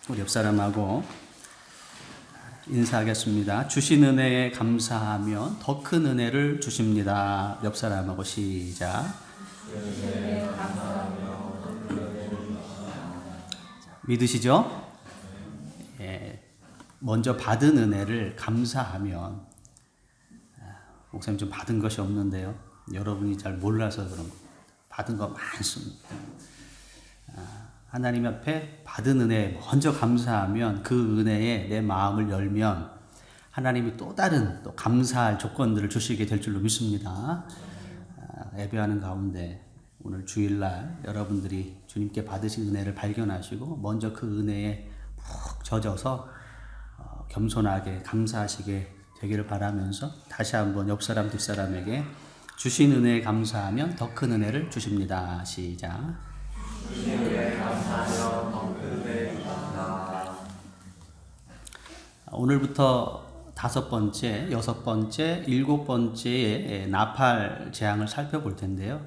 우리 옆 사람하고 인사하겠습니다. 주신 은혜에 감사하면 더 큰 은혜를 주십니다. 옆 사람하고 시작. 믿으시죠? 예, 먼저 받은 은혜를 감사하면, 목사님 좀 받은 것이 없는데요. 여러분이 잘 몰라서 그런 거. 받은 거 많습니다. 하나님 앞에 받은 은혜에 먼저 감사하면 그 은혜에 내 마음을 열면 하나님이 또 다른 또 감사할 조건들을 주시게 될 줄로 믿습니다. 예배하는 가운데 오늘 주일날 여러분들이 주님께 받으신 은혜를 발견하시고 먼저 그 은혜에 푹 젖어서 겸손하게 감사하시게 되기를 바라면서 다시 한번 옆 사람 뒷사람에게 주신 은혜에 감사하면 더 큰 은혜를 주십니다. 시작. 주신 은혜에 감사하며 더 큰 은혜를 주십니다. 오늘부터 5번째, 6번째, 7번째의 나팔 재앙을 살펴볼 텐데요.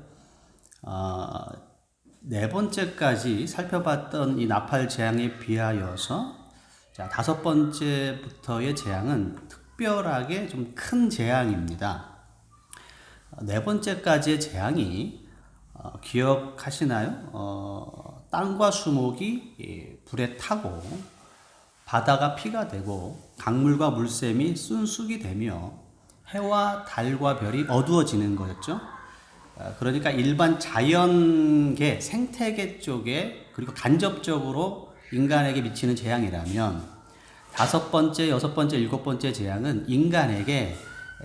4번째까지 살펴봤던 이 나팔 재앙에 비하여서 5번째부터의 재앙은 특별하게 좀 큰 재앙입니다. 4번째까지의 재앙이 기억하시나요? 땅과 수목이 불에 타고 바다가 피가 되고 강물과 물샘이 쏜쑥이 되며 해와 달과 별이 어두워지는 거였죠. 그러니까 일반 자연계, 생태계 쪽에 그리고 간접적으로 인간에게 미치는 재앙이라면 5번째, 6번째, 7번째 재앙은 인간에게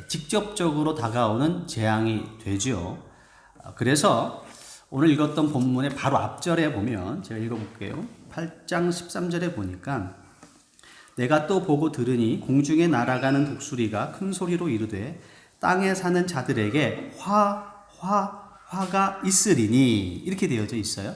직접적으로 다가오는 재앙이 되죠. 그래서 오늘 읽었던 본문의 바로 앞절에 보면 제가 읽어볼게요. 8장 13절에 보니까 내가 또 보고 들으니 공중에 날아가는 독수리가 큰 소리로 이르되 땅에 사는 자들에게 화가 있으리니 이렇게 되어져 있어요.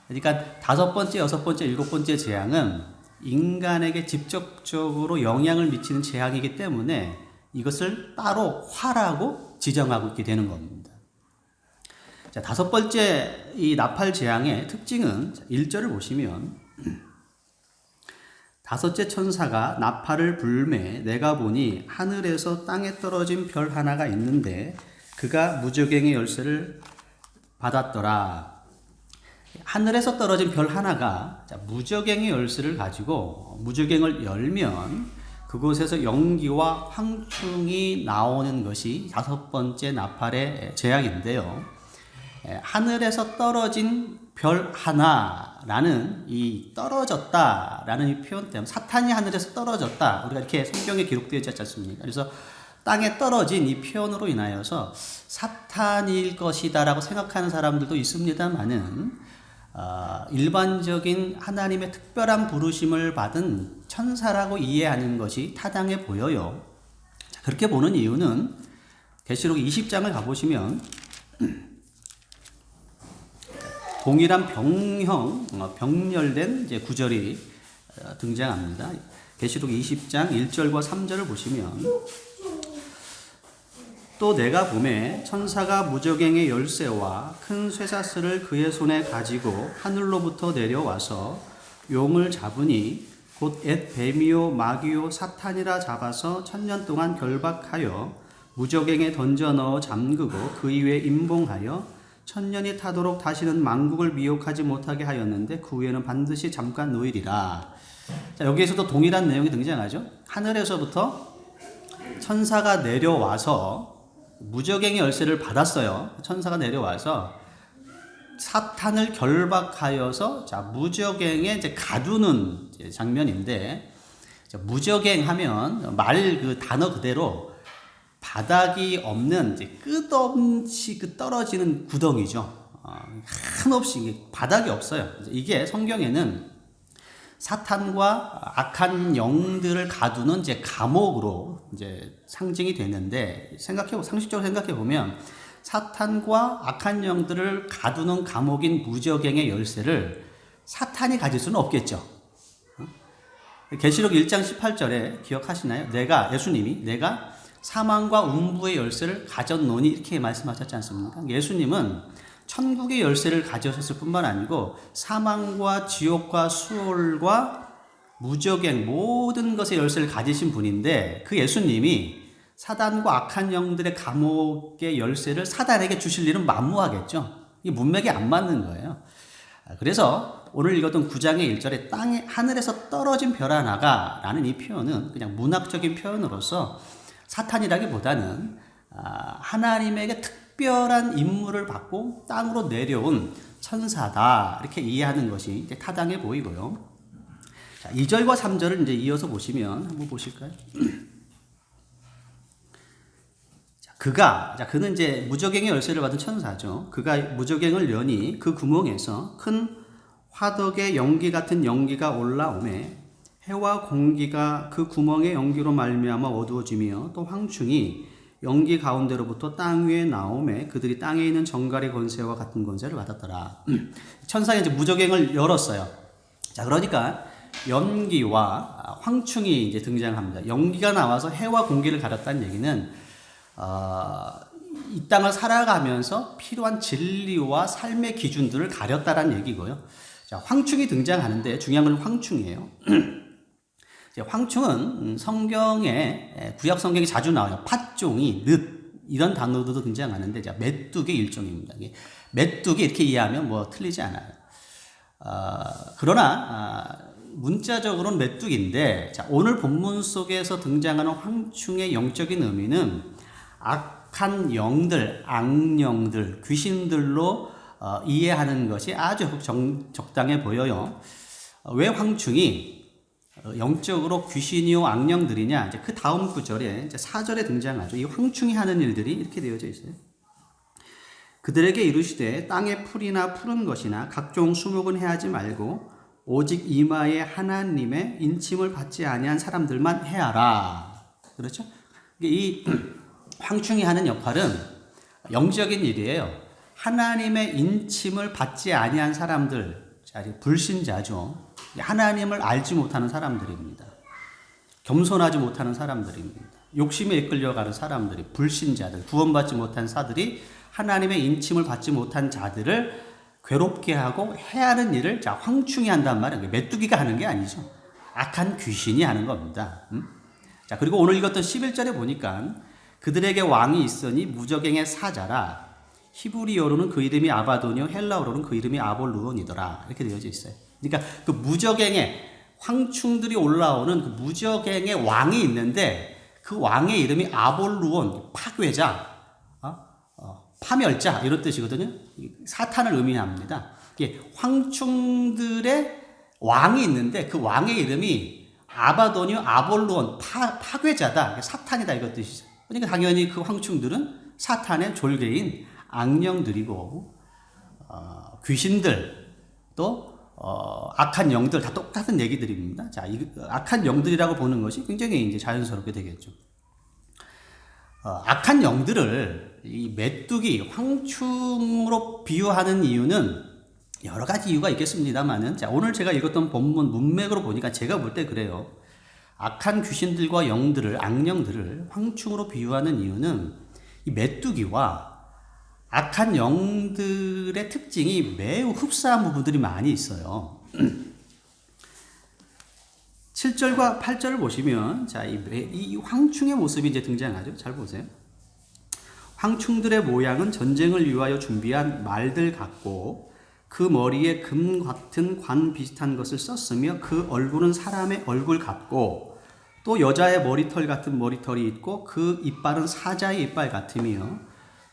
그러니까 5번째, 6번째, 7번째 재앙은 인간에게 직접적으로 영향을 미치는 재앙이기 때문에 이것을 따로 화라고 지정하고 있게 되는 겁니다. 자, 5번째 이 나팔 재앙의 특징은 1절을 보시면 5째 천사가 나팔을 불매 내가 보니 하늘에서 땅에 떨어진 별 하나가 있는데 그가 무저갱의 열쇠를 받았더라. 하늘에서 떨어진 별 하나가 무저갱의 열쇠를 가지고 무저갱을 열면 그곳에서 연기와 황충이 나오는 것이 5번째 나팔의 재앙인데요. 하늘에서 떨어진 별 하나라는 이 떨어졌다라는 이 표현 때문에 사탄이 하늘에서 떨어졌다. 우리가 이렇게 성경에 기록되어 있지 않습니까? 그래서 땅에 떨어진 이 표현으로 인하여서 사탄일 것이다라고 생각하는 사람들도 있습니다만은 일반적인 하나님의 특별한 부르심을 받은 천사라고 이해하는 것이 타당해 보여요. 자, 그렇게 보는 이유는 계시록 20장을 가보시면 동일한 병렬된 이제 구절이 등장합니다. 계시록 20장 1절과 3절을 보시면 또 내가 보매 천사가 무저갱의 열쇠와 큰 쇠사슬을 그의 손에 가지고 하늘로부터 내려와서 용을 잡으니 곧 옛 뱀이요 마귀요 사탄이라 잡아서 1000년 동안 결박하여 무저갱에 던져 넣어 잠그고 그 이후에 임봉하여 1000년이 타도록 다시는 만국을 미혹하지 못하게 하였는데 그 후에는 반드시 잠깐 노일이라. 자, 여기에서도 동일한 내용이 등장하죠. 하늘에서부터 천사가 내려와서 무저갱의 열쇠를 받았어요. 천사가 내려와서 사탄을 결박하여서 무저갱에 이제 가두는 장면인데, 무저갱 하면 말 그 단어 그대로 바닥이 없는 이제 끝없이 그 떨어지는 구덩이죠. 한없이 바닥이 없어요. 이게 성경에는 사탄과 악한 영들을 가두는 이제 감옥으로 이제 상징이 되는데 상식적으로 생각해 보면 사탄과 악한 영들을 가두는 감옥인 무저갱의 열쇠를 사탄이 가질 수는 없겠죠. 계시록 1장 18절에 기억하시나요? 예수님이 내가 사망과 음부의 열쇠를 가졌노니 이렇게 말씀하셨지 않습니까? 예수님은 천국의 열쇠를 가져셨을 뿐만 아니고 사망과 지옥과 수월과 무적행 모든 것의 열쇠를 가지신 분인데 그 예수님이 사단과 악한 영들의 감옥의 열쇠를 사단에게 주실 일은 만무하겠죠. 이게 문맥이 안 맞는 거예요. 그래서 오늘 읽었던 9장의 1절에 땅에 하늘에서 떨어진 별 하나가 라는 이 표현은 그냥 문학적인 표현으로서 사탄이라기보다는 하나님에게 특별한 임무를 받고 땅으로 내려온 천사다 이렇게 이해하는 것이 이제 타당해 보이고요. 자, 2절과 3절을 이제 이어서 보시면 한번 보실까요? 그는 이제 무적행의 열쇠를 받은 천사죠. 그가 무적행을 여니 그 구멍에서 큰 화덕의 연기 같은 연기가 올라오매 해와 공기가 그 구멍의 연기로 말미암아 어두워지며 또 황충이 연기 가운데로부터 땅 위에 나오매 그들이 땅에 있는 정갈의 권세와 같은 권세를 받았더라. 천사가 이제 무적행을 열었어요. 자, 그러니까 연기와 황충이 이제 등장합니다. 연기가 나와서 해와 공기를 가렸다는 얘기는 이 땅을 살아가면서 필요한 진리와 삶의 기준들을 가렸다라는 얘기고요. 자, 황충이 등장하는데 중요한 건 황충이에요. 황충은 성경에 구약 성경에 자주 나와요. 팥종이, 늪 이런 단어도 등장하는데 자, 메뚜기 일종입니다. 메뚜기 이렇게 이해하면 뭐 틀리지 않아요. 그러나 문자적으로는 메뚜기인데 자, 오늘 본문 속에서 등장하는 황충의 영적인 의미는 악한 영들, 악령들, 귀신들로 이해하는 것이 아주 적당해 보여요. 왜 황충이 영적으로 귀신이요 악령들이냐? 이제 그 다음 구절에 이제 4절에 등장하죠. 이 황충이 하는 일들이 이렇게 되어져 있어요. 그들에게 이르시되 땅의 풀이나 푸른 것이나 각종 수목은 해하지 말고 오직 이마에 하나님의 인침을 받지 아니한 사람들만 해하라. 그렇죠? 이 황충이 하는 역할은 영적인 일이에요. 하나님의 인침을 받지 아니한 사람들, 불신자죠. 하나님을 알지 못하는 사람들입니다. 겸손하지 못하는 사람들입니다. 욕심에 이끌려가는 사람들이, 불신자들, 구원받지 못한 자들이 하나님의 인침을 받지 못한 자들을 괴롭게 하고 해하는 일을 자, 황충이 한단 말이에요. 메뚜기가 하는 게 아니죠. 악한 귀신이 하는 겁니다. 자, 그리고 오늘 읽었던 11절에 보니까 그들에게 왕이 있으니 무적행의 사자라. 히브리어로는 그 이름이 아바돈이요 헬라어로는 그 이름이 아볼루온이더라. 이렇게 되어져 있어요. 그러니까 그 무적행에 황충들이 올라오는 그 무적행의 왕이 있는데 그 왕의 이름이 아볼루온, 파괴자, 파멸자 이런 뜻이거든요. 사탄을 의미합니다. 황충들의 왕이 있는데 그 왕의 이름이 아바돈이요 아볼루온, 파괴자다, 사탄이다 이것 뜻이죠. 그러니까 당연히 그 황충들은 사탄의 졸개인 악령들이고 귀신들 또 악한 영들 다 똑같은 얘기들입니다. 자, 악한 영들이라고 보는 것이 굉장히 이제 자연스럽게 되겠죠. 악한 영들을 이 메뚜기 황충으로 비유하는 이유는 여러 가지 이유가 있겠습니다만은 자, 오늘 제가 읽었던 본문 문맥으로 보니까 제가 볼 때 그래요. 악한 귀신들과 영들을, 악령들을 황충으로 비유하는 이유는 이 메뚜기와 악한 영들의 특징이 매우 흡사한 부분들이 많이 있어요. 7절과 8절을 보시면 자, 이 황충의 모습이 이제 등장하죠. 잘 보세요. 황충들의 모양은 전쟁을 위하여 준비한 말들 같고 그 머리에 금 같은 관 비슷한 것을 썼으며 그 얼굴은 사람의 얼굴 같고 또 여자의 머리털 같은 머리털이 있고 그 이빨은 사자의 이빨 같으며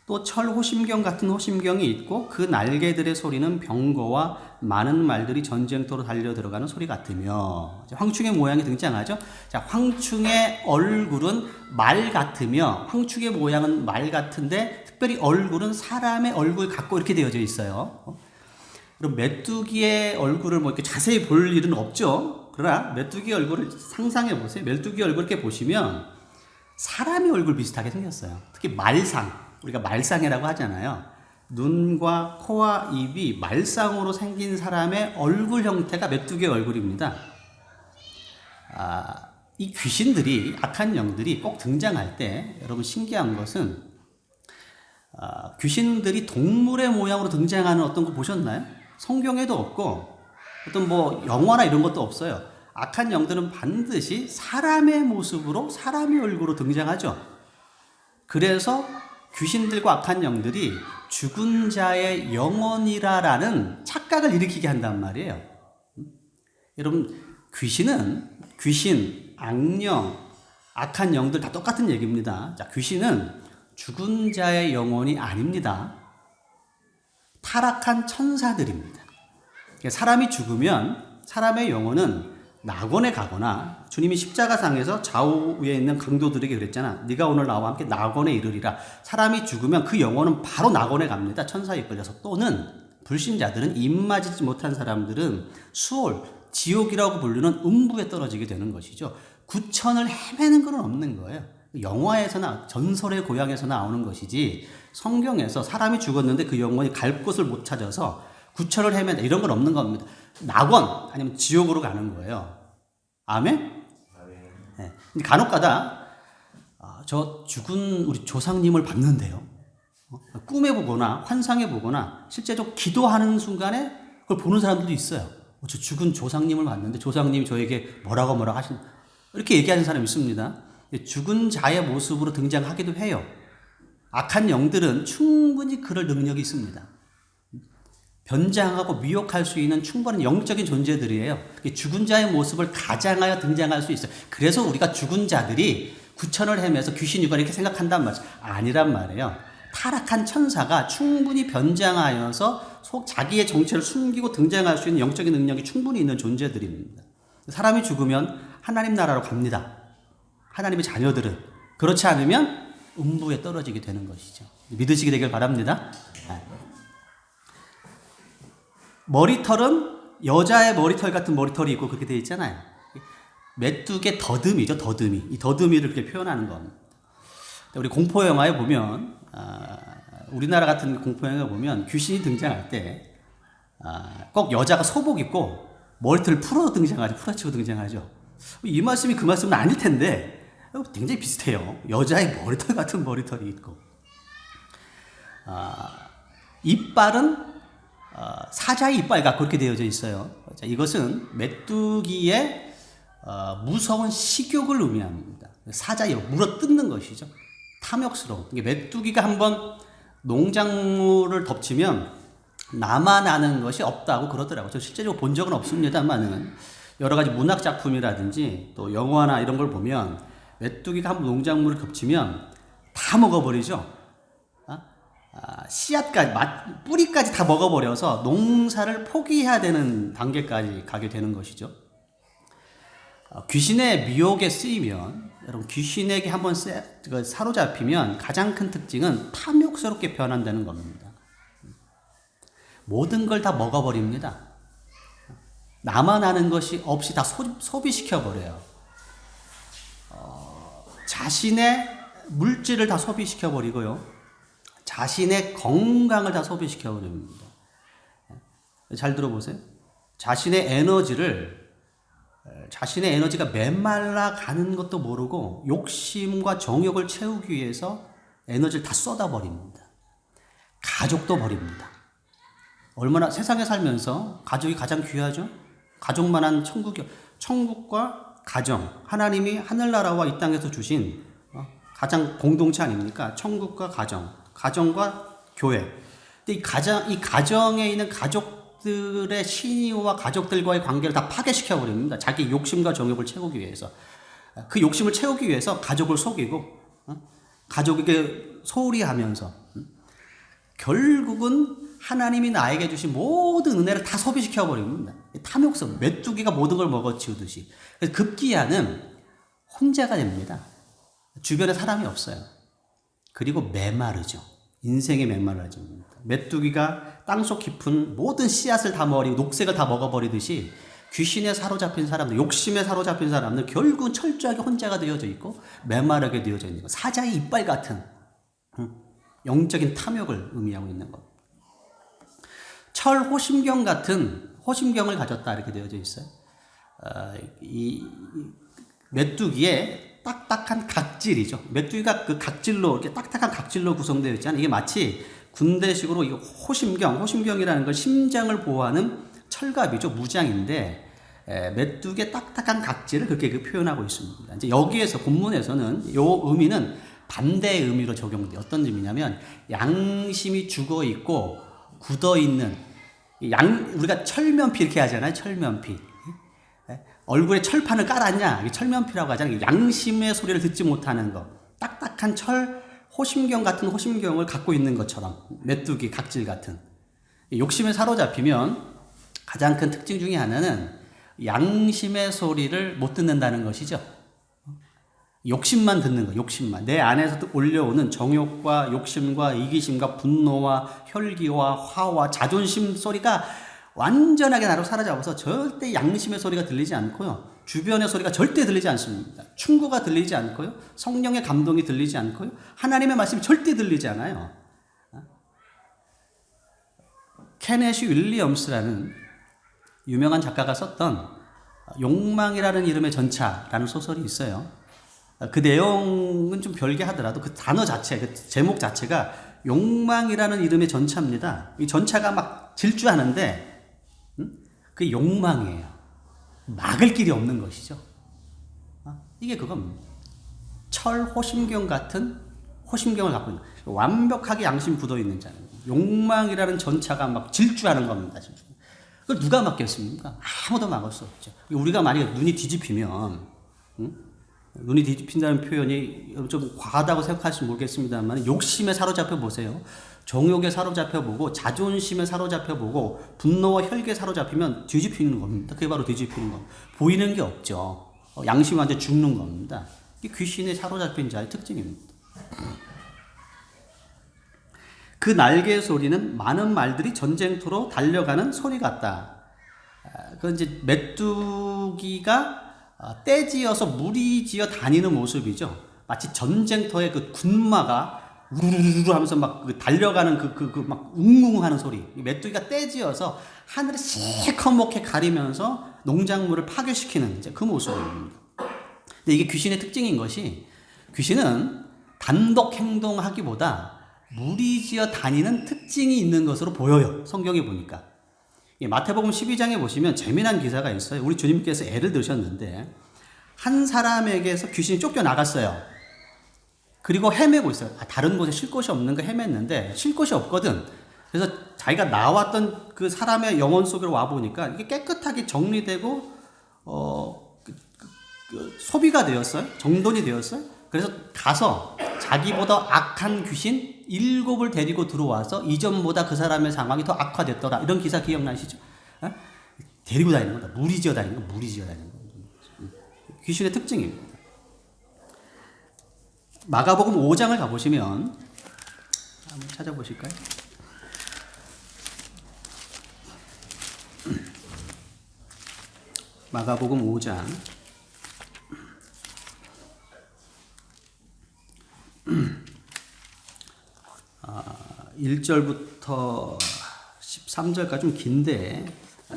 또 철 호심경 같은 호심경이 있고 그 날개들의 소리는 병거와 많은 말들이 전쟁터로 달려 들어가는 소리 같으며 황충의 모양이 등장하죠. 자, 황충의 얼굴은 말 같으며 황충의 모양은 말 같은데 특별히 얼굴은 사람의 얼굴 같고 이렇게 되어져 있어요. 그럼 메뚜기의 얼굴을 뭐 이렇게 자세히 볼 일은 없죠. 그러나 메뚜기 얼굴을 상상해 보세요. 메뚜기 얼굴 이렇게 보시면 사람의 얼굴 비슷하게 생겼어요. 특히 말상. 우리가 말상이라고 하잖아요. 눈과 코와 입이 말상으로 생긴 사람의 얼굴 형태가 메뚜기의 얼굴입니다. 이 귀신들이, 악한 영들이 꼭 등장할 때 여러분 신기한 것은 귀신들이 동물의 모양으로 등장하는 어떤 거 보셨나요? 성경에도 없고 어떤 뭐 영화나 이런 것도 없어요. 악한 영들은 반드시 사람의 모습으로 사람의 얼굴로 등장하죠. 그래서 귀신들과 악한 영들이 죽은 자의 영혼이라는 착각을 일으키게 한단 말이에요. 여러분, 귀신, 악령, 악한 영들 다 똑같은 얘기입니다. 자, 귀신은 죽은 자의 영혼이 아닙니다. 타락한 천사들입니다. 사람이 죽으면 사람의 영혼은 낙원에 가거나, 주님이 십자가상에서 좌우에 있는 강도들에게 그랬잖아. 네가 오늘 나와 함께 낙원에 이르리라. 사람이 죽으면 그 영혼은 바로 낙원에 갑니다. 천사에 이끌려서. 또는 불신자들은, 입 맞지 못한 사람들은 수올, 지옥이라고 부르는 음부에 떨어지게 되는 것이죠. 구천을 헤매는 건 없는 거예요. 영화에서나 전설의 고향에서 나오는 것이지, 성경에서 사람이 죽었는데 그 영혼이 갈 곳을 못 찾아서 구천을 헤맨다, 이런 건 없는 겁니다. 낙원 아니면 지옥으로 가는 거예요. 아멘? 네. 간혹가다 저 죽은 우리 조상님을 봤는데요. 꿈에 보거나 환상에 보거나 실제로 기도하는 순간에 그걸 보는 사람들도 있어요. 저 죽은 조상님을 봤는데 조상님이 저에게 뭐라고 하시는, 이렇게 얘기하는 사람이 있습니다. 죽은 자의 모습으로 등장하기도 해요. 악한 영들은 충분히 그럴 능력이 있습니다. 변장하고 미혹할 수 있는 충분한 영적인 존재들이에요. 죽은 자의 모습을 가장하여 등장할 수 있어요. 그래서 우리가 죽은 자들이 구천을 헤매서 귀신 유관 이렇게 생각한단 말이죠. 아니란 말이에요. 타락한 천사가 충분히 변장하여서 자기의 정체를 숨기고 등장할 수 있는 영적인 능력이 충분히 있는 존재들입니다. 사람이 죽으면 하나님 나라로 갑니다. 하나님의 자녀들은. 그렇지 않으면 음부에 떨어지게 되는 것이죠. 믿으시게 되길 바랍니다. 머리털은 여자의 머리털 같은 머리털이 있고 그렇게 되어 있잖아요. 메뚜기의 더듬이죠, 더듬이. 이 더듬이를 그렇게 표현하는 겁니다. 우리 공포영화에 보면, 우리나라 같은 공포영화에 보면 귀신이 등장할 때, 꼭 여자가 소복 입고 머리털을 풀어치고 등장하죠. 이 말씀이 그 말씀은 아닐 텐데, 굉장히 비슷해요. 여자의 머리털 같은 머리털이 있고. 이빨은 사자의 이빨과 그렇게 되어져 있어요. 자, 이것은 메뚜기의 무서운 식욕을 의미합니다. 사자의 물어 뜯는 것이죠. 탐욕스러운. 메뚜기가 한번 농작물을 덮치면 남아나는 것이 없다고 그러더라고요. 저 실제로 본 적은 없습니다만은 여러 가지 문학 작품이라든지 또 영화나 이런 걸 보면 메뚜기가 한번 농작물을 덮치면 다 먹어버리죠. 씨앗까지, 뿌리까지 다 먹어버려서 농사를 포기해야 되는 단계까지 가게 되는 것이죠. 귀신의 미혹에 쓰이면, 여러분, 귀신에게 한번 사로잡히면 가장 큰 특징은 탐욕스럽게 변한다는 겁니다. 모든 걸 다 먹어버립니다. 남아나는 것이 없이 다 소비시켜버려요. 자신의 물질을 다 소비시켜버리고요. 자신의 건강을 다 소비시켜버립니다. 잘 들어보세요. 자신의 에너지가 메말라 가는 것도 모르고 욕심과 정욕을 채우기 위해서 에너지를 다 쏟아버립니다. 가족도 버립니다. 얼마나 세상에 살면서 가족이 가장 귀하죠? 가족만한 천국과 가정, 하나님이 하늘나라와 이 땅에서 주신 가장 공동체 아닙니까? 천국과 가정과 교회. 근데 이 가정에 있는 가족들의 신의와 가족들과의 관계를 다 파괴시켜버립니다. 자기 욕심과 정욕을 채우기 위해서. 그 욕심을 채우기 위해서 가족을 속이고, 가족에게 소홀히 하면서, 결국은 하나님이 나에게 주신 모든 은혜를 다 소비시켜버립니다. 탐욕성, 메뚜기가 모든 걸 먹어치우듯이. 그래서 급기야는 혼자가 됩니다. 주변에 사람이 없어요. 그리고 메마르죠. 인생이 메말라집니다. 메뚜기가 땅속 깊은 모든 씨앗을 다 먹어버리고 녹색을 다 먹어버리듯이 귀신에 사로잡힌 사람들, 욕심에 사로잡힌 사람들 결국은 철저하게 혼자가 되어져 있고 메마르게 되어져 있는 것. 사자의 이빨 같은 영적인 탐욕을 의미하고 있는 것. 철호심경 같은 호심경을 가졌다 이렇게 되어져 있어요. 이 메뚜기의 딱딱한 각질이죠. 메뚜기가 그 각질로, 이렇게 딱딱한 각질로 구성되어 있잖아요. 이게 마치 군대식으로 이 호심경이라는 걸 심장을 보호하는 철갑이죠. 무장인데, 메뚜기의 딱딱한 각질을 그렇게 표현하고 있습니다. 이제 여기에서 본문에서는 요 의미는 반대의 의미로 적용돼요. 어떤 의미냐면 양심이 죽어 있고 굳어 있는 우리가 철면피 이렇게 하잖아요. 철면피. 얼굴에 철판을 깔았냐? 이게 철면피라고 하잖아요. 양심의 소리를 듣지 못하는 거. 딱딱한 호심경 같은 호심경을 갖고 있는 것처럼 메뚜기 각질 같은. 욕심에 사로잡히면 가장 큰 특징 중에 하나는 양심의 소리를 못 듣는다는 것이죠. 욕심만 듣는 거, 욕심만. 내 안에서 올려오는 정욕과 욕심과 이기심과 분노와 혈기와 화와 자존심 소리가 완전하게 나로 사로잡아서 절대 양심의 소리가 들리지 않고요. 주변의 소리가 절대 들리지 않습니다. 충고가 들리지 않고요. 성령의 감동이 들리지 않고요. 하나님의 말씀이 절대 들리지 않아요. 케네시 윌리엄스라는 유명한 작가가 썼던 욕망이라는 이름의 전차라는 소설이 있어요. 그 내용은 좀 별개 하더라도 그 단어 자체, 그 제목 자체가 욕망이라는 이름의 전차입니다. 이 전차가 막 질주하는데 그 욕망이에요. 막을 길이 없는 것이죠. 이게 그겁니다. 철호심경 같은 호심경을 갖고 있는, 완벽하게 양심 굳어 있는 자는 욕망이라는 전차가 막 질주하는 겁니다. 그걸 누가 막겠습니까? 아무도 막을 수 없죠. 우리가 만약에 눈이 뒤집히면, 눈이 뒤집힌다는 표현이 좀 과하다고 생각할지 모르겠습니다만, 욕심에 사로잡혀 보세요. 정욕에 사로잡혀 보고, 자존심에 사로잡혀 보고, 분노와 혈기에 사로잡히면 뒤집히는 겁니다. 그게 바로 뒤집히는 겁니다. 보이는 게 없죠. 양심이 완전 죽는 겁니다. 이게 귀신에 사로잡힌 자의 특징입니다. 그 날개의 소리는 많은 말들이 전쟁터로 달려가는 소리 같다. 그건 이제 메뚜기가 떼지어서 무리지어 다니는 모습이죠. 마치 전쟁터의 그 군마가 우르르르 하면서 막 달려가는 막 웅웅하는 소리. 메뚜기가 떼지어서 하늘을 시커멓게 가리면서 농작물을 파괴시키는 이제 그 모습입니다. 근데 이게 귀신의 특징인 것이, 귀신은 단독 행동하기보다 무리지어 다니는 특징이 있는 것으로 보여요. 성경에 보니까. 마태복음 12장에 보시면 재미난 기사가 있어요. 우리 주님께서 애를 드셨는데 한 사람에게서 귀신이 쫓겨나갔어요. 그리고 헤매고 있어요. 다른 곳에 쉴 곳이 없는 거 헤맸는데 쉴 곳이 없거든. 그래서 자기가 나왔던 그 사람의 영혼 속으로 와보니까 이게 깨끗하게 정리되고 소비가 되었어요. 정돈이 되었어요. 그래서 가서 자기보다 악한 귀신 7을 데리고 들어와서 이전보다 그 사람의 상황이 더 악화됐더라. 이런 기사 기억나시죠? 데리고 다니는 거다. 무리지어 다니는 거, 무리지어 다니는 거. 귀신의 특징입니다. 마가복음 5장을 가보시면 한번 찾아보실까요? 마가복음 5장 1절부터 13절까지 좀 긴데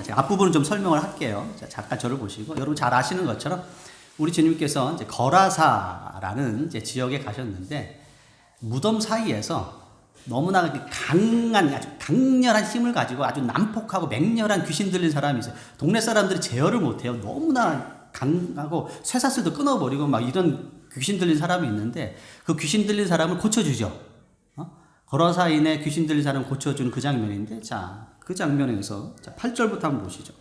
제가 앞부분은 좀 설명을 할게요. 잠깐 저를 보시고, 여러분 잘 아시는 것처럼 우리 주님께서 이제 거라사라는 이제 지역에 가셨는데 무덤 사이에서 너무나 강한, 아주 강렬한 힘을 가지고 아주 난폭하고 맹렬한 귀신 들린 사람이 있어요. 동네 사람들이 제어를 못해요. 너무나 강하고 쇠사슬도 끊어버리고 막 이런 귀신 들린 사람이 있는데 그 귀신 들린 사람을 고쳐주죠. 거라사인의 귀신 들린 사람을 고쳐주는 그 장면인데, 자, 그 장면에서 8절부터 한번 보시죠.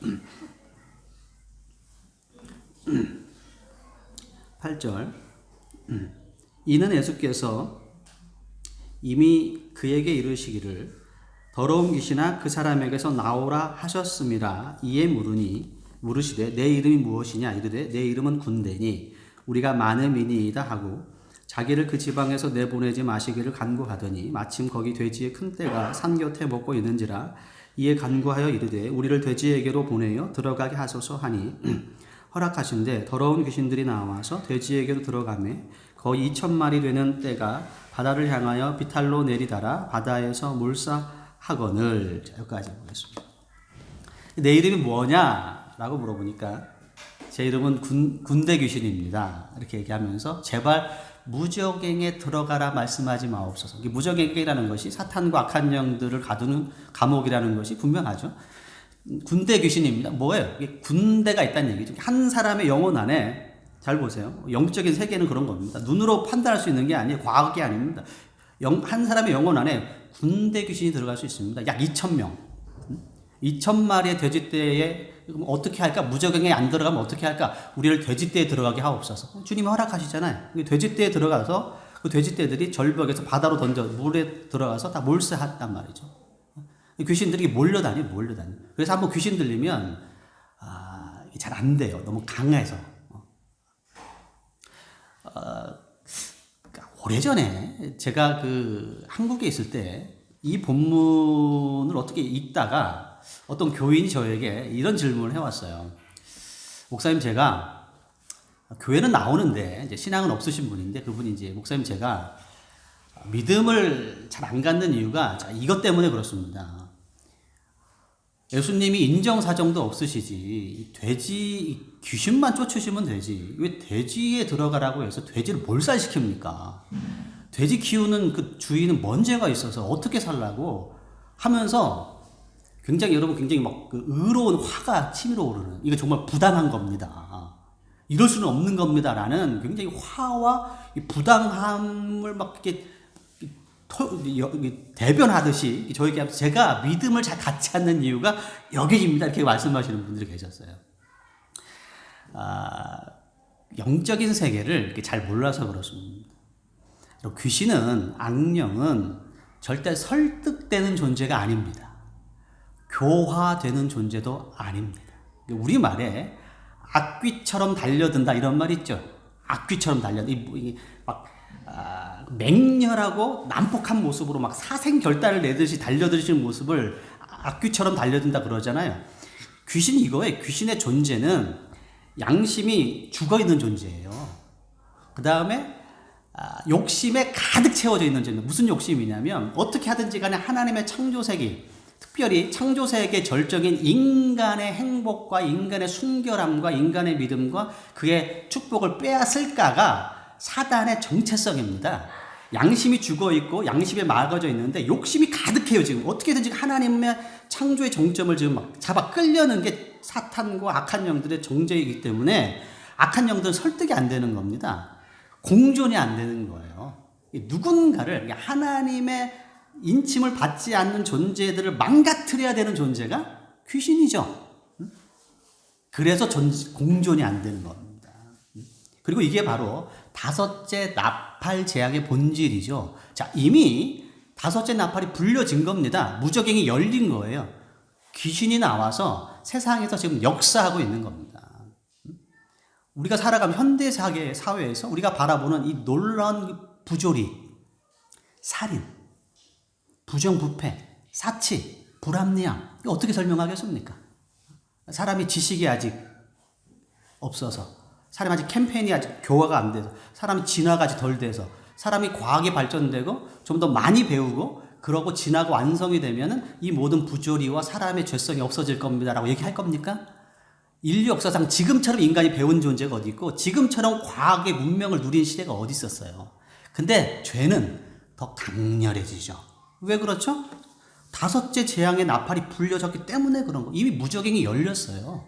8절. 이는 예수께서 이미 그에게 이르시기를 더러운 귀신아 그 사람에게서 나오라 하셨습니다. 이에 물으시되 내 이름이 무엇이냐 이르되 내 이름은 군대니 우리가 많음이니이다 하고 자기를 그 지방에서 내보내지 마시기를 간구하더니 마침 거기 돼지의 큰 떼가 산 곁에 먹고 있는지라 이에 간구하여 이르되 우리를 돼지에게로 보내어 들어가게 하소서 하니 허락하신대 더러운 귀신들이 나와서 돼지에게로 들어가매 거의 2,000마리 되는 떼가 바다를 향하여 비탈로 내리다라 바다에서 물사하거늘. 여기까지 보겠습니다. 내 이름이 뭐냐? 라고 물어보니까 제 이름은 군대 귀신입니다. 이렇게 얘기하면서 제발 무적행에 들어가라 말씀하지 마옵소서. 무적행이라는 것이 사탄과 악한 영들을 가두는 감옥이라는 것이 분명하죠. 군대 귀신입니다. 뭐예요? 이게 군대가 있다는 얘기죠. 한 사람의 영혼 안에, 잘 보세요. 영적인 세계는 그런 겁니다. 눈으로 판단할 수 있는 게 아니에요. 과학이 아닙니다. 한 사람의 영혼 안에 군대 귀신이 들어갈 수 있습니다. 약 2,000명. 2,000마리의 돼지떼에 어떻게 할까? 무저갱에 안 들어가면 어떻게 할까? 우리를 돼지떼에 들어가게 하옵소서. 주님이 허락하시잖아요. 돼지떼에 들어가서 그 돼지떼들이 절벽에서 바다로 던져 물에 들어가서 다 몰수했단 말이죠. 귀신들이 몰려다녀. 그래서 한번 귀신 들리면 잘 안 돼요. 너무 강해서. 오래전에 제가 그 한국에 있을 때 이 본문을 어떻게 읽다가 어떤 교인이 저에게 이런 질문을 해왔어요. 목사님, 제가 교회는 나오는데 이제 신앙은 없으신 분인데, 그분이 이제 목사님, 제가 믿음을 잘 안 갖는 이유가 이것 때문에 그렇습니다. 예수님이 인정사정도 없으시지, 돼지 귀신만 쫓으시면 되지, 왜 돼지에 들어가라고 해서 돼지를 몰살시킵니까? 돼지 키우는 그 주인은 뭔 죄가 있어서 어떻게 살라고 하면서 여러분 굉장히 막 그 의로운 화가 치밀어 오르는, 이거 정말 부당한 겁니다. 이럴 수는 없는 겁니다. 라는 굉장히 화와 이 부당함을 막 이렇게 대변하듯이 저에게 하면서 제가 믿음을 잘 갖지 않는 이유가 여기입니다. 이렇게 말씀하시는 분들이 계셨어요. 영적인 세계를 이렇게 잘 몰라서 그렇습니다. 귀신은, 악령은 절대 설득되는 존재가 아닙니다. 교화되는 존재도 아닙니다. 우리말에 악귀처럼 달려든다 이런 말 있죠. 악귀처럼 막 맹렬하고 난폭한 모습으로 막 사생결단을 내듯이 달려드시는 모습을 악귀처럼 달려든다 그러잖아요. 귀신이 이거예요. 귀신의 존재는 양심이 죽어있는 존재예요. 그 다음에 욕심에 가득 채워져 있는 존재. 무슨 욕심이냐면 어떻게 하든지 간에 하나님의 창조세계, 특별히 창조세계의 절정인 인간의 행복과 인간의 순결함과 인간의 믿음과 그의 축복을 빼앗을까가 사단의 정체성입니다. 양심이 죽어있고 양심에 막아져 있는데 욕심이 가득해요. 지금 어떻게든지 하나님의 창조의 정점을 지금 막 잡아 끌려는 게 사탄과 악한 영들의 정죄이기 때문에 악한 영들은 설득이 안 되는 겁니다. 공존이 안 되는 거예요. 누군가를, 하나님의 인침을 받지 않는 존재들을 망가뜨려야 되는 존재가 귀신이죠. 그래서 공존이 안 되는 겁니다. 그리고 이게 바로 다섯째 나팔 재앙의 본질이죠. 자, 이미 다섯째 나팔이 불려진 겁니다. 무저갱이 열린 거예요. 귀신이 나와서 세상에서 지금 역사하고 있는 겁니다. 우리가 살아가는 현대 사회에서 우리가 바라보는 이 놀라운 부조리, 살인, 부정부패, 사치, 불합리함, 이거 어떻게 설명하겠습니까? 사람이 지식이 아직 없어서, 사람이 아직 캠페인이 아직 교화가 안 돼서, 사람이 진화가 아직 덜 돼서, 사람이 과학이 발전되고 좀 더 많이 배우고 그러고 진화가 완성이 되면은 이 모든 부조리와 사람의 죄성이 없어질 겁니다라고 얘기할 겁니까? 인류 역사상 지금처럼 인간이 배운 존재가 어디 있고 지금처럼 과학의 문명을 누린 시대가 어디 있었어요. 근데 죄는 더 강렬해지죠. 왜 그렇죠? 다섯째 재앙의 나팔이 불려졌기 때문에 그런 거. 이미 무저갱이 열렸어요.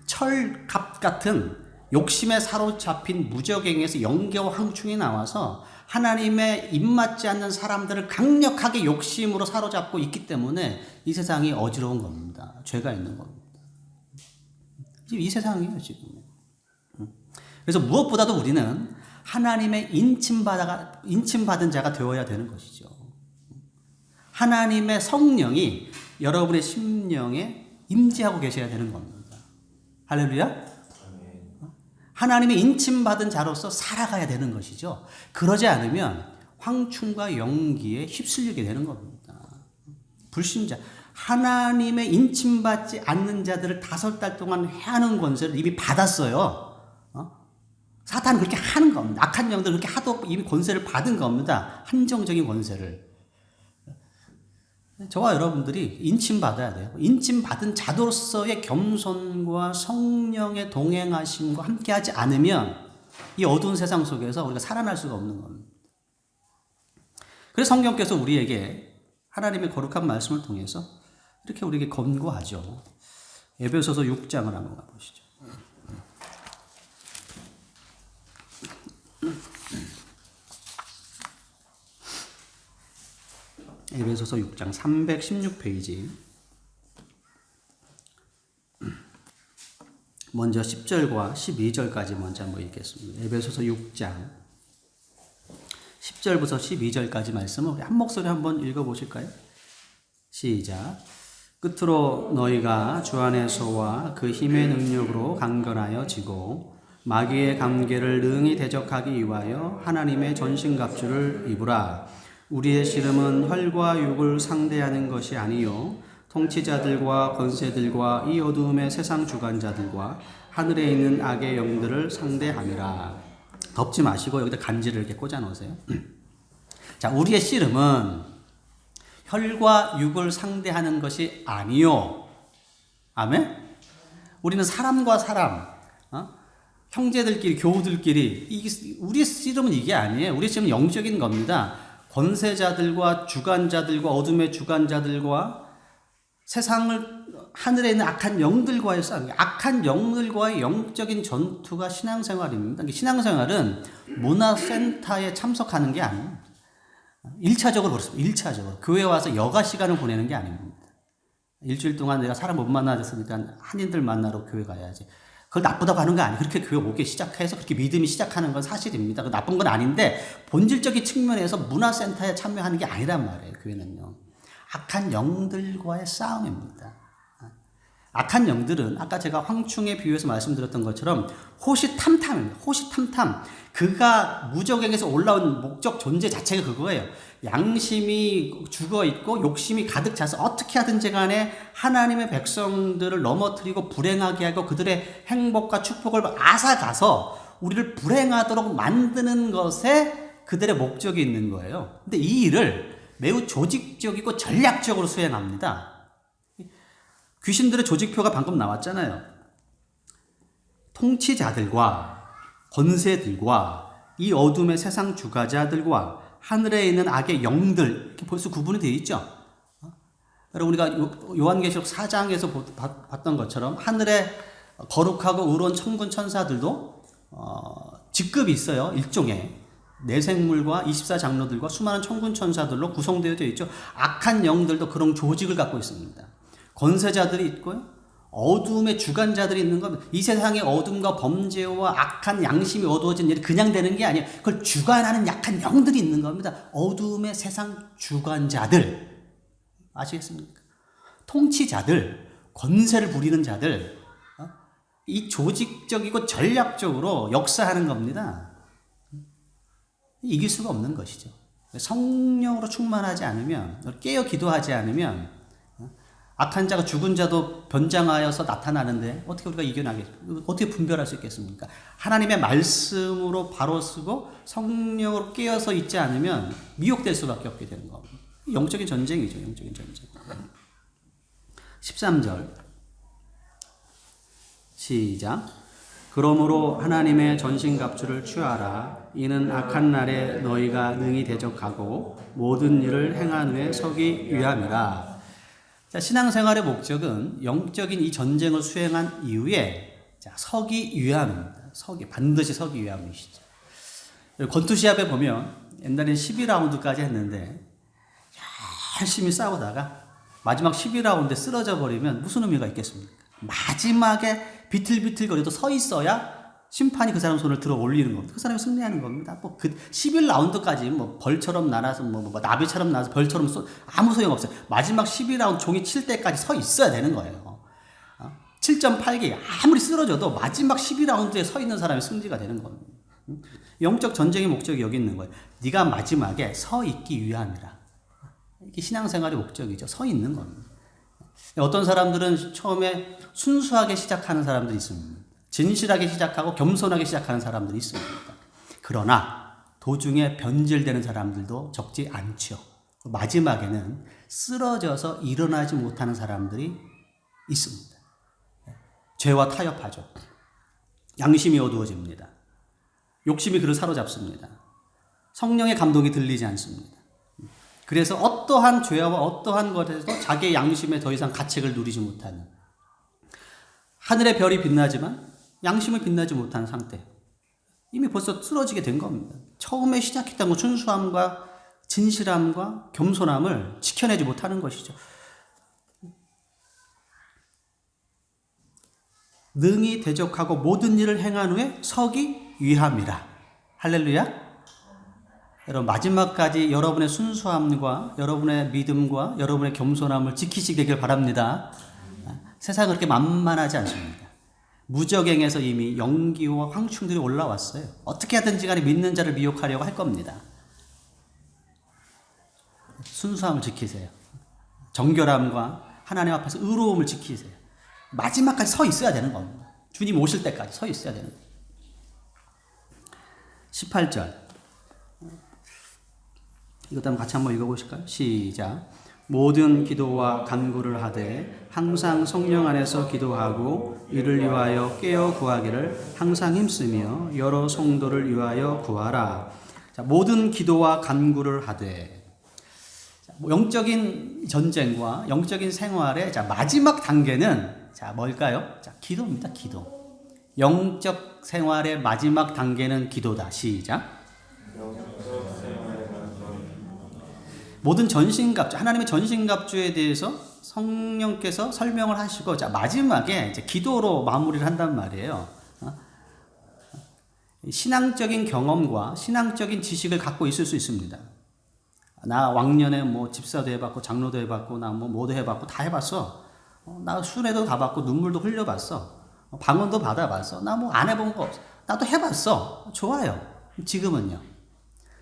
철갑 같은 욕심에 사로잡힌 무저갱에서 영계와 황충이 나와서 하나님의 입맞지 않는 사람들을 강력하게 욕심으로 사로잡고 있기 때문에 이 세상이 어지러운 겁니다. 죄가 있는 겁니다. 지금 이 세상이에요, 지금. 그래서 무엇보다도 우리는 하나님의 인침받은 자가 되어야 되는 것이죠. 하나님의 성령이 여러분의 심령에 임재하고 계셔야 되는 겁니다. 할렐루야? 하나님의 인침받은 자로서 살아가야 되는 것이죠. 그러지 않으면 황충과 연기에 휩쓸리게 되는 겁니다. 불신자, 하나님의 인침받지 않는 자들을 5달 동안 해하는 권세를 이미 받았어요. 사탄은 그렇게 하는 겁니다. 악한 영들은 그렇게 하도 이미 권세를 받은 겁니다. 한정적인 권세를. 저와 여러분들이 인침받아야 돼요. 인침받은 자로서의 겸손과 성령의 동행하심과 함께하지 않으면 이 어두운 세상 속에서 우리가 살아날 수가 없는 겁니다. 그래서 성경께서 우리에게 하나님의 거룩한 말씀을 통해서 이렇게 우리에게 권고하죠. 에베소서 6장을 한번 가보시죠. 에베소서 6장 316페이지. 먼저 10절과 12절까지 먼저 한번 읽겠습니다. 에베소서 6장 10절부터 12절까지 말씀을 우리 한 목소리 한번 읽어보실까요? 시작. 끝으로 너희가 주 안에서와 그 힘의 능력으로 강건하여 지고 마귀의 관계를 능히 대적하기 위하여 하나님의 전신갑주를 입으라. 우리의 씨름은 혈과 육을 상대하는 것이 아니요 통치자들과 권세들과 이 어두움의 세상 주관자들과 하늘에 있는 악의 영들을 상대함이라. 덮지 마시고 여기다 간지를 이렇게 꽂아 놓으세요. 자, 우리의 씨름은 혈과 육을 상대하는 것이 아니요. 아멘? 우리는 사람과 사람, 형제들끼리, 교우들끼리, 우리의 씨름은 이게 아니에요. 우리의 씨름은 영적인 겁니다. 권세자들과 주관자들과 어둠의 주관자들과 세상을 하늘에 있는 악한 영들과의 싸움, 악한 영들과의 영적인 전투가 신앙생활입니다. 신앙생활은 문화센터에 참석하는 게 아닙니다. 1차적으로 그렇습니다. 1차적으로. 교회 와서 여가 시간을 보내는 게 아닙니다. 일주일 동안 내가 사람 못 만나졌으니까 한인들 만나러 교회 가야지. 그걸 나쁘다고 하는 거 아니에요. 그렇게 교회 오기 시작해서 그렇게 믿음이 시작하는 건 사실입니다. 그 나쁜 건 아닌데 본질적인 측면에서 문화센터에 참여하는 게 아니란 말이에요. 교회는요. 악한 영들과의 싸움입니다. 악한 영들은 아까 제가 황충에 비유해서 말씀드렸던 것처럼 호시탐탐입니다. 호시탐탐. 그가 무적행에서 올라온 목적 존재 자체가 그거예요. 양심이 죽어있고 욕심이 가득 차서 어떻게 하든지 간에 하나님의 백성들을 넘어뜨리고 불행하게 하고 그들의 행복과 축복을 앗아가서 우리를 불행하도록 만드는 것에 그들의 목적이 있는 거예요. 근데 이 일을 매우 조직적이고 전략적으로 수행합니다. 귀신들의 조직표가 방금 나왔잖아요. 통치자들과 권세들과 이 어둠의 세상 주가자들과 하늘에 있는 악의 영들, 이렇게 벌써 구분이 되어 있죠. 여러분 우리가 요한계시록 4장에서 봤던 것처럼 하늘에 거룩하고 의로운 천군 천사들도 직급이 있어요. 일종의 내생물과 24장로들과 수많은 천군 천사들로 구성되어져 있죠. 악한 영들도 그런 조직을 갖고 있습니다. 권세자들이 있고요. 어둠의 주관자들이 있는 겁니다. 이 세상의 어둠과 범죄와 악한 양심이 어두워진 일이 그냥 되는 게 아니에요. 그걸 주관하는 약한 영들이 있는 겁니다. 어둠의 세상 주관자들. 아시겠습니까? 통치자들, 권세를 부리는 자들. 이 조직적이고 전략적으로 역사하는 겁니다. 이길 수가 없는 것이죠. 성령으로 충만하지 않으면, 깨어 기도하지 않으면 악한 자가 죽은 자도 변장하여서 나타나는데 어떻게 우리가 이겨나겠습니까? 어떻게 분별할 수 있겠습니까? 하나님의 말씀으로 바로 쓰고 성령으로 깨어서 있지 않으면 미혹될 수밖에 없게 되는 겁니다. 영적인 전쟁이죠. 영적인 전쟁. 13절 시작. 그러므로 하나님의 전신갑주를 취하라. 이는 악한 날에 너희가 능히 대적하고 모든 일을 행한 후에 서기 위함이라. 자, 신앙생활의 목적은 영적인 이 전쟁을 수행한 이후에 서기 위함입니다. 반드시 서기 위함이시죠. 권투시합에 보면 옛날엔 12라운드까지 했는데 열심히 싸우다가 마지막 12라운드에 쓰러져 버리면 무슨 의미가 있겠습니까? 마지막에 비틀비틀거려도 서 있어야 심판이 그 사람 손을 들어 올리는 겁니다. 그 사람이 승리하는 겁니다. 뭐 그 11라운드까지 뭐 벌처럼 날아서 뭐 나비처럼 날아서 벌처럼 아무 소용 없어요. 마지막 12라운드 종이 칠 때까지 서 있어야 되는 거예요. 7.8개 아무리 쓰러져도 마지막 12라운드에 서 있는 사람이 승리가 되는 겁니다. 영적 전쟁의 목적이 여기 있는 거예요. 네가 마지막에 서 있기 위함이라. 이게 신앙생활의 목적이죠. 서 있는 겁니다. 어떤 사람들은 처음에 순수하게 시작하는 사람들이 있습니다. 진실하게 시작하고 겸손하게 시작하는 사람들이 있습니다. 그러나 도중에 변질되는 사람들도 적지 않죠. 마지막에는 쓰러져서 일어나지 못하는 사람들이 있습니다. 죄와 타협하죠. 양심이 어두워집니다. 욕심이 그를 사로잡습니다. 성령의 감동이 들리지 않습니다. 그래서 어떠한 죄와 어떠한 것에서 자기의 양심에 더 이상 가책을 누리지 못하는, 하늘의 별이 빛나지만 양심을 빛나지 못하는 상태. 이미 벌써 쓰러지게 된 겁니다. 처음에 시작했던 그 순수함과 진실함과 겸손함을 지켜내지 못하는 것이죠. 능히 대적하고 모든 일을 행한 후에 서기 위함이라. 할렐루야. 여러분, 마지막까지 여러분의 순수함과 여러분의 믿음과 여러분의 겸손함을 지키시게 되길 바랍니다. 세상은 그렇게 만만하지 않습니다. 무적행에서 이미 연기와 황충들이 올라왔어요. 어떻게 하든지 간에 믿는 자를 미혹하려고 할 겁니다. 순수함을 지키세요. 정결함과 하나님 앞에서 의로움을 지키세요. 마지막까지 서 있어야 되는 겁니다. 주님 오실 때까지 서 있어야 되는 거예요. 18절. 이것도 한번 같이 한번 읽어보실까요? 시작. 모든 기도와 간구를 하되 항상 성령 안에서 기도하고 이를 위하여 깨어 구하기를 항상 힘쓰며 여러 성도를 위하여 구하라. 자, 모든 기도와 간구를 하되. 영적인 전쟁과 영적인 생활의 마지막 단계는 뭘까요? 기도입니다. 기도. 영적 생활의 마지막 단계는 기도다. 시작. 모든 전신갑주, 하나님의 전신갑주에 대해서 성령께서 설명을 하시고, 마지막에 이제 기도로 마무리를 한단 말이에요. 신앙적인 경험과 신앙적인 지식을 갖고 있을 수 있습니다. 나 왕년에 뭐 집사도 해봤고, 장로도 해봤고, 나 뭐도 해봤고, 다 해봤어. 나 순회도 다 봤고, 눈물도 흘려봤어. 방언도 받아봤어. 나 뭐 안 해본 거 없어. 나도 해봤어. 좋아요. 지금은요.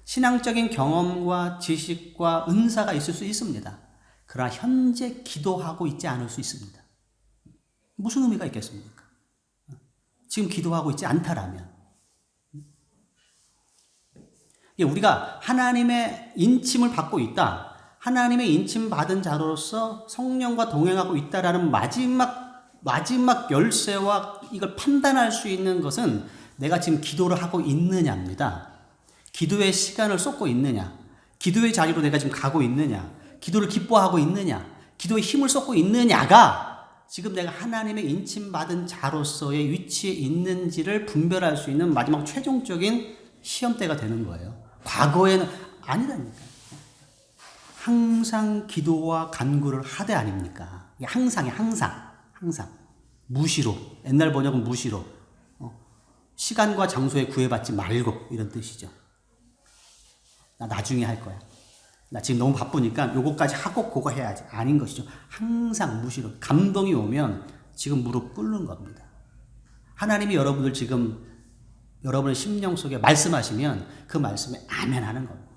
신앙적인 경험과 지식과 은사가 있을 수 있습니다. 그러나 현재 기도하고 있지 않을 수 있습니다. 무슨 의미가 있겠습니까? 지금 기도하고 있지 않다라면. 우리가 하나님의 인침을 받고 있다. 하나님의 인침 받은 자로서 성령과 동행하고 있다라는 마지막 열쇠와 이걸 판단할 수 있는 것은 내가 지금 기도를 하고 있느냐입니다. 기도의 시간을 쏟고 있느냐, 기도의 자리로 내가 지금 가고 있느냐, 기도를 기뻐하고 있느냐, 기도에 힘을 쏟고 있느냐가 지금 내가 하나님의 인침받은 자로서의 위치에 있는지를 분별할 수 있는 마지막 최종적인 시험대가 되는 거예요. 과거에는 아니라니까. 항상 기도와 간구를 하되 아닙니까? 항상. 무시로. 옛날 번역은 무시로. 시간과 장소에 구애받지 말고, 이런 뜻이죠. 나 나중에 할 거야. 나 지금 너무 바쁘니까 요거까지 하고 그거 해야지. 아닌 것이죠. 항상 무시로. 감동이 오면 지금 무릎 꿇는 겁니다. 하나님이 여러분들 지금 여러분의 심령 속에 말씀하시면 그 말씀에 아멘 하는 겁니다.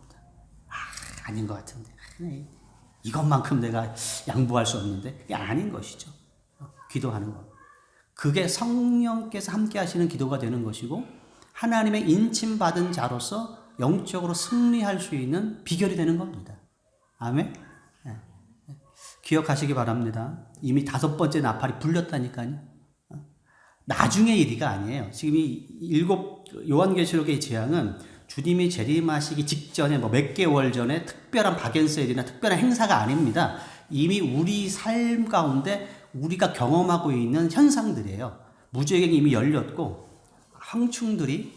아닌 것 같은데. 이것만큼 내가 양보할 수 없는데. 그게 아닌 것이죠. 기도하는 것. 그게 성령께서 함께 하시는 기도가 되는 것이고, 하나님의 인침받은 자로서 영적으로 승리할 수 있는 비결이 되는 겁니다. 아멘? 네. 기억하시기 바랍니다. 이미 5번째 나팔이 불렸다니까요. 나중의 일이가 아니에요. 지금 이 7 요한계시록의 재앙은 주님이 재림하시기 직전에 몇 개월 전에 특별한 박연세일이나 특별한 행사가 아닙니다. 이미 우리 삶 가운데 우리가 경험하고 있는 현상들이에요. 무죄행이 이미 열렸고 황충들이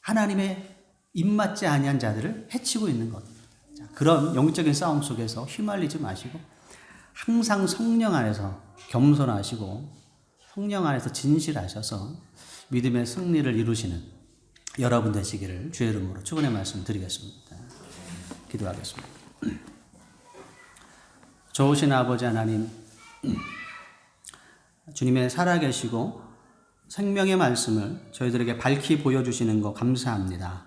하나님의 입맞지 아니한 자들을 해치고 있는 겁니다. 자, 그런 영적인 싸움 속에서 휘말리지 마시고 항상 성령 안에서 겸손하시고 성령 안에서 진실하셔서 믿음의 승리를 이루시는 여러분 되시기를 주의 이름으로 축원의 말씀 드리겠습니다. 기도하겠습니다. 좋으신 아버지 하나님, 주님의 살아계시고 생명의 말씀을 저희들에게 밝히 보여주시는 거 감사합니다.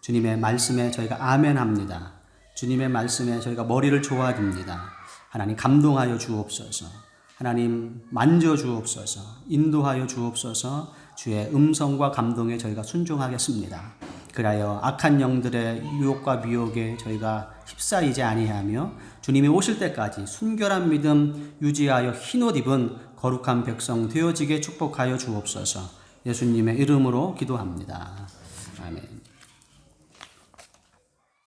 주님의 말씀에 저희가 아멘합니다. 주님의 말씀에 저희가 머리를 조아듭니다. 하나님 감동하여 주옵소서. 하나님 만져 주옵소서. 인도하여 주옵소서. 주의 음성과 감동에 저희가 순종하겠습니다. 그리하여 악한 영들의 유혹과 미혹에 저희가 휩싸이지 아니하며 주님이 오실 때까지 순결한 믿음 유지하여 흰옷 입은 거룩한 백성 되어지게 축복하여 주옵소서. 예수님의 이름으로 기도합니다. 아멘.